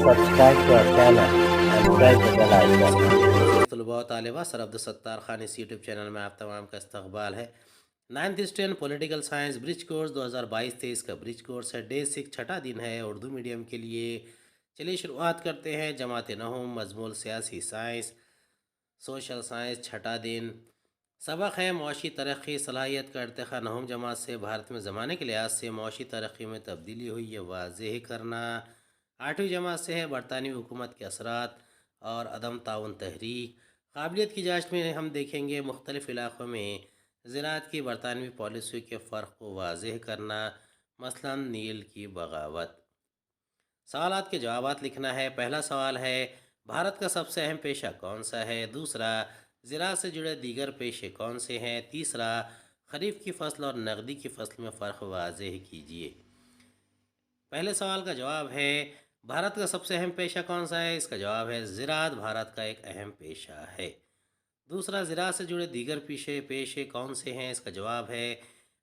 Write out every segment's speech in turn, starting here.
subscribe to our channel and press the bell icon. طلباء و طالبہ سر عبدالستار خان اس یوٹیوب چینل میں آپ تمام کا استقبال ہے۔ 9th اسٹرین پولیٹیکل سائنس برج کورس 2022-23 کا برج کورس ہے۔ ڈے 6 چھٹا دن ہے اردو میڈیم کے لیے۔ چلیے شروعات کرتے ہیں۔ جماعت نہم، مضمون سیاسی سائنس، سوشل سائنس، چھٹا دن۔ سبق ہے معاشی ترقی، صلاحیت کا ارتقاء نہم جماعت سے بھارت میں زمانے کے لحاظ سے معاشی ترقی میں تبدیلی ہوئی یہ واضح کرنا۔ 8ویں جماعت سے ہے برطانوی حکومت کے اثرات اور عدم تعاون تحریک۔ قابلیت کی جانچ میں ہم دیکھیں گے مختلف علاقوں میں زراعت کی برطانوی پالیسیوں کے فرق کو واضح کرنا، مثلا نیل کی بغاوت۔ سوالات کے جوابات لکھنا ہے۔ پہلا سوال ہے بھارت کا سب سے اہم پیشہ کون سا ہے؟ دوسرا زراعت سے جڑے دیگر پیشے کون سے ہیں؟ تیسرا خریف کی فصل اور نقدی کی فصل میں فرق واضح کیجیے۔ پہلے سوال کا جواب ہے بھارت کا سب سے اہم پیشہ کون سا ہے؟ اس کا جواب ہے زراعت بھارت کا ایک اہم پیشہ ہے۔ دوسرا زراعت سے جڑے دیگر پیشے کون سے ہیں؟ اس کا جواب ہے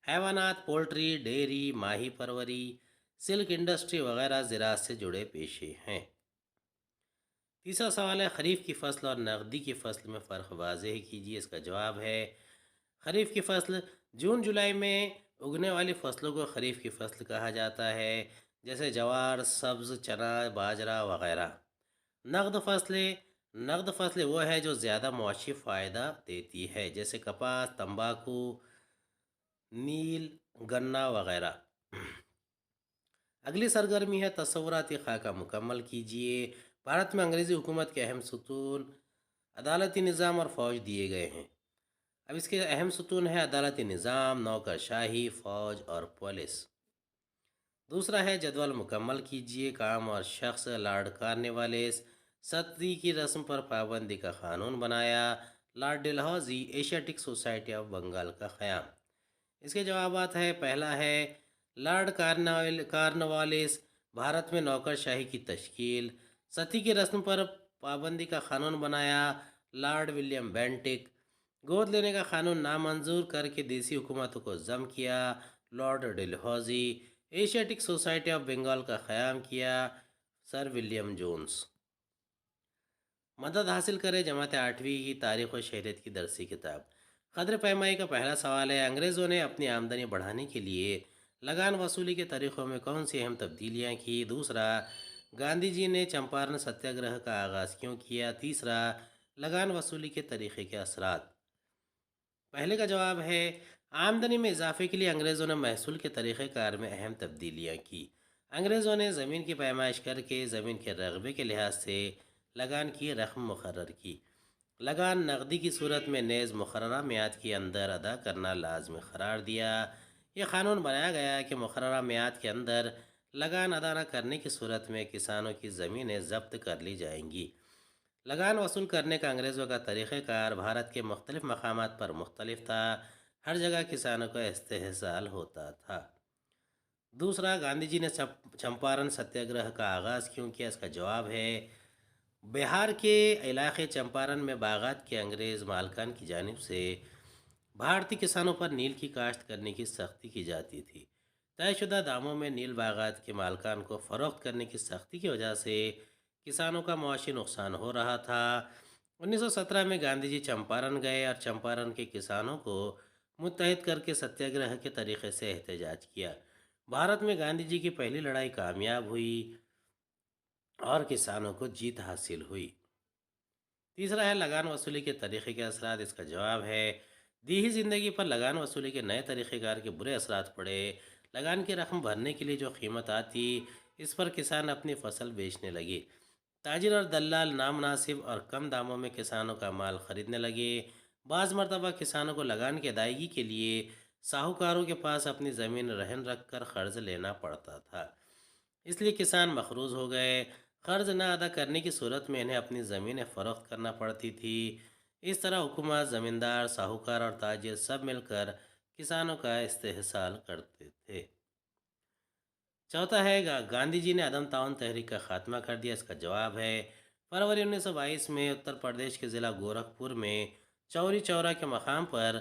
حیوانات، پولٹری، ڈیری، ماہی پروری، سلک انڈسٹری وغیرہ زراعت سے جڑے پیشے ہیں۔ تیسرا سوال ہے خریف کی فصل اور نقدی کی فصل میں فرق واضح کیجیے۔ اس کا جواب ہے خریف کی فصل جون جولائی میں اگنے والی فصلوں کو خریف کی فصل کہا جاتا ہے، جیسے جوار، سبز، چنا، باجرہ وغیرہ۔ نقد فصلیں وہ ہے جو زیادہ معاشی فائدہ دیتی ہے، جیسے کپاس، تمباکو، نیل، گنا وغیرہ۔ اگلی سرگرمی ہے تصوراتی خاکہ مکمل کیجیے۔ بھارت میں انگریزی حکومت کے اہم ستون عدالتی نظام اور فوج دیے گئے ہیں۔ اب اس کے اہم ستون ہے عدالتی نظام، نوکرشاہی، فوج اور پولیس۔ دوسرا ہے جدول مکمل کیجیے۔ کام اور شخص، لارڈ کارنوالیس، ستی کی رسم پر پابندی کا قانون بنایا، lord Dalhousie, Asiatic society of Bengal کا قیام۔ اس کے جوابات ہے پہلا ہے لارڈ کارنوالیس، بھارت میں نوکرشاہی کی تشکیل۔ ستی کی رسم پر پابندی کا قانون بنایا، لارڈ ولیم بینٹک۔ گود لینے کا قانون نامنظور کر کے دیسی حکومتوں کو ضم کیا، lord Dalhousie. Asiatic society of Bengal کا قیام کیا، سر ولیم جونز۔ مدد حاصل کرے جماعت 8ویں کی تاریخ و شہریت کی درسی کتاب۔ قدر پیمائی کا پہلا سوال ہے انگریزوں نے اپنی آمدنی بڑھانے کے لیے لگان وصولی کے طریقوں میں کون سی اہم تبدیلیاں کی؟ دوسرا گاندھی جی نے چمپارن ستیہ گرہ کا آغاز کیوں کیا؟ تیسرا لگان وصولی کے طریقے کے اثرات۔ پہلے کا جواب ہے آمدنی میں اضافے کے لیے انگریزوں نے محصول کے طریقہ کار میں اہم تبدیلیاں کی۔ انگریزوں نے زمین کی پیمائش کر کے زمین کے رقبے کے لحاظ سے لگان کی رقم مقرر کی۔ لگان نقدی کی صورت میں نیز مقررہ میعاد کے اندر ادا کرنا لازمی قرار دیا۔ یہ قانون بنایا گیا کہ مقررہ میعاد کے اندر لگان ادا نہ کرنے کی صورت میں کسانوں کی زمینیں ضبط کر لی جائیں گی۔ لگان وصول کرنے کا انگریزوں کا طریقہ کار بھارت کے مختلف مقامات پر مختلف تھا، ہر جگہ کسانوں کا استحصال ہوتا تھا۔ دوسرا گاندھی جی نے چمپارن ستیہ گرہ کا آغاز کیوں کیا؟ اس کا جواب ہے بہار کے علاقے چمپارن میں باغات کے انگریز مالکان کی جانب سے بھارتی کسانوں پر نیل کی کاشت کرنے کی سختی کی جاتی تھی۔ طے شدہ داموں میں نیل باغات کے مالکان کو فروخت کرنے کی سختی کی وجہ سے کسانوں کا معاشی نقصان ہو رہا تھا۔ 1917 میں گاندھی جی چمپارن گئے اور چمپارن کے کسانوں کو متحد کر کے ستیہ گرہ کے طریقے سے احتجاج کیا۔ بھارت میں گاندھی جی کی پہلی لڑائی کامیاب ہوئی اور کسانوں کو جیت حاصل ہوئی۔ تیسرا ہے لگان وصولی کے طریقے کے اثرات۔ اس کا جواب ہے دیہی زندگی پر لگان وصولی کے نئے طریقہ کار کے برے اثرات پڑے۔ لگان کی رقم بھرنے کے لیے جو قیمت آتی اس پر کسان اپنی فصل بیچنے لگے۔ تاجر اور دلال نامناسب اور کم داموں میں کسانوں کا مال خریدنے لگے۔ بعض مرتبہ کسانوں کو لگان کی ادائیگی کے لیے ساہوکاروں کے پاس اپنی زمین رہن رکھ کر قرض لینا پڑتا تھا، اس لیے کسان مقروض ہو گئے۔ قرض نہ ادا کرنے کی صورت میں انہیں اپنی زمینیں فروخت کرنا پڑتی تھی۔ اس طرح حکومت، زمیندار، ساہوکار اور تاجر سب مل کر کسانوں کا استحصال کرتے تھے۔ چوتھا ہے گاندھی جی نے عدم تعاون تحریک کا خاتمہ کر دیا۔ اس کا جواب ہے فروری 1922 میں اتر پردیش کے ضلع گورکھپور میں چوری چورا کے مقام پر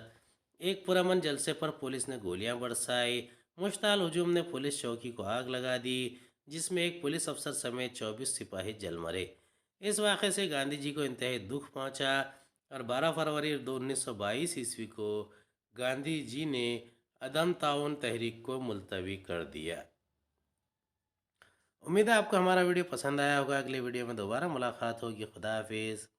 ایک پرامن جلسے پر پولیس نے گولیاں برسائی۔ مشتعل ہجوم نے پولیس چوکی کو آگ لگا دی۔ جس میں ایک پولیس افسر سمیت 24 سپاہی جل مرے۔ اس واقعے سے گاندھی جی کو انتہائی دکھ پہنچا اور 12 فروری 1922 کو گاندھی جی نے عدم تعاون تحریک کو ملتوی کر دیا۔ امید ہے آپ کو ہمارا ویڈیو پسند آیا ہوگا۔ اگلے ویڈیو میں دوبارہ ملاقات ہوگی۔ خدا حافظ۔